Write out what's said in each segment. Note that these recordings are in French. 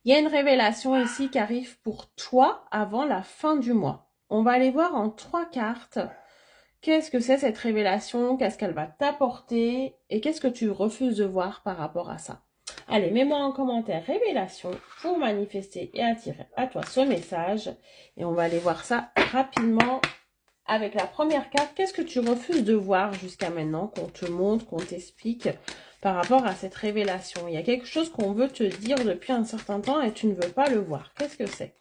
Il y a une révélation ici qui arrive pour toi avant la fin du mois. On va aller voir en 3 cartes. Qu'est-ce que c'est cette révélation? Qu'est-ce qu'elle va t'apporter? Et qu'est-ce que tu refuses de voir par rapport à ça? Allez, mets-moi en commentaire révélation pour manifester et attirer à toi ce message. Et on va aller voir ça rapidement avec la première carte. Qu'est-ce que tu refuses de voir jusqu'à maintenant, qu'on te montre, qu'on t'explique par rapport à cette révélation? Il y a quelque chose qu'on veut te dire depuis un certain temps et tu ne veux pas le voir. Qu'est-ce que c'est?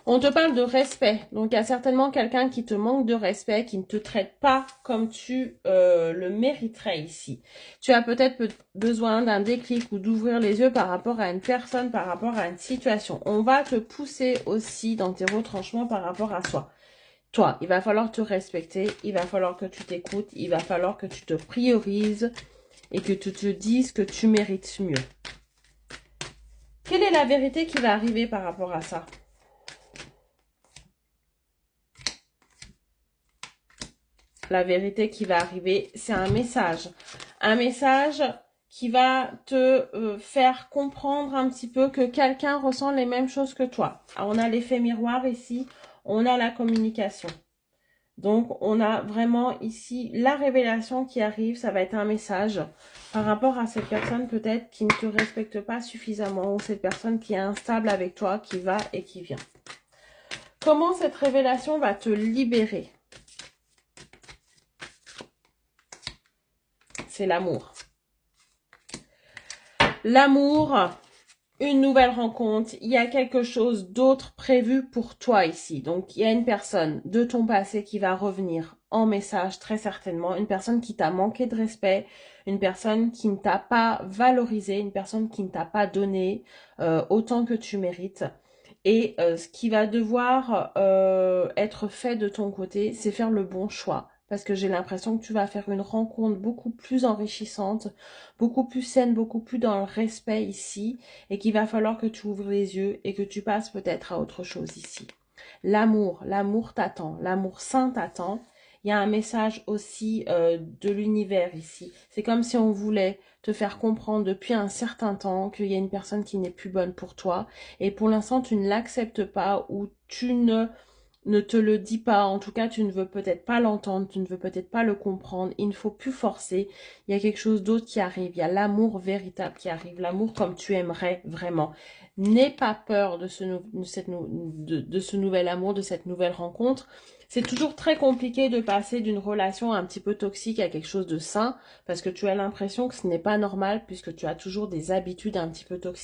On te parle de respect. Donc, il y a certainement quelqu'un qui te manque de respect, qui ne te traite pas comme tu le mériterais ici. Tu as peut-être besoin d'un déclic ou d'ouvrir les yeux par rapport à une personne, par rapport à une situation. On va te pousser aussi dans tes retranchements par rapport à soi. Toi, il va falloir te respecter, il va falloir que tu t'écoutes, il va falloir que tu te priorises et que tu te dises que tu mérites mieux. Quelle est la vérité qui va arriver par rapport à ça? La vérité qui va arriver, c'est un message. Un message qui va te faire comprendre un petit peu que quelqu'un ressent les mêmes choses que toi. Alors, on a l'effet miroir ici, on a la communication. Donc, on a vraiment ici la révélation qui arrive. Ça va être un message par rapport à cette personne peut-être qui ne te respecte pas suffisamment ou cette personne qui est instable avec toi, qui va et qui vient. Comment cette révélation va te libérer? C'est l'amour. L'amour, une nouvelle rencontre, il y a quelque chose d'autre prévu pour toi ici. Donc, il y a une personne de ton passé qui va revenir en message, très certainement. Une personne qui t'a manqué de respect, une personne qui ne t'a pas valorisé, une personne qui ne t'a pas donné autant que tu mérites. Et ce qui va devoir être fait de ton côté, c'est faire le bon choix. Parce que j'ai l'impression que tu vas faire une rencontre beaucoup plus enrichissante, beaucoup plus saine, beaucoup plus dans le respect ici. Et qu'il va falloir que tu ouvres les yeux et que tu passes peut-être à autre chose ici. L'amour t'attend, l'amour saint t'attend. Il y a un message aussi de l'univers ici. C'est comme si on voulait te faire comprendre depuis un certain temps qu'il y a une personne qui n'est plus bonne pour toi. Et pour l'instant, tu ne l'acceptes pas ou tu ne te le dis pas. En tout cas, tu ne veux peut-être pas l'entendre, tu ne veux peut-être pas le comprendre. Il ne faut plus forcer. Il y a quelque chose d'autre qui arrive. Il y a l'amour véritable qui arrive. L'amour comme tu aimerais vraiment. N'aie pas peur de ce nouvel amour, de cette nouvelle rencontre. C'est toujours très compliqué de passer d'une relation un petit peu toxique à quelque chose de sain parce que tu as l'impression que ce n'est pas normal puisque tu as toujours des habitudes un petit peu toxiques.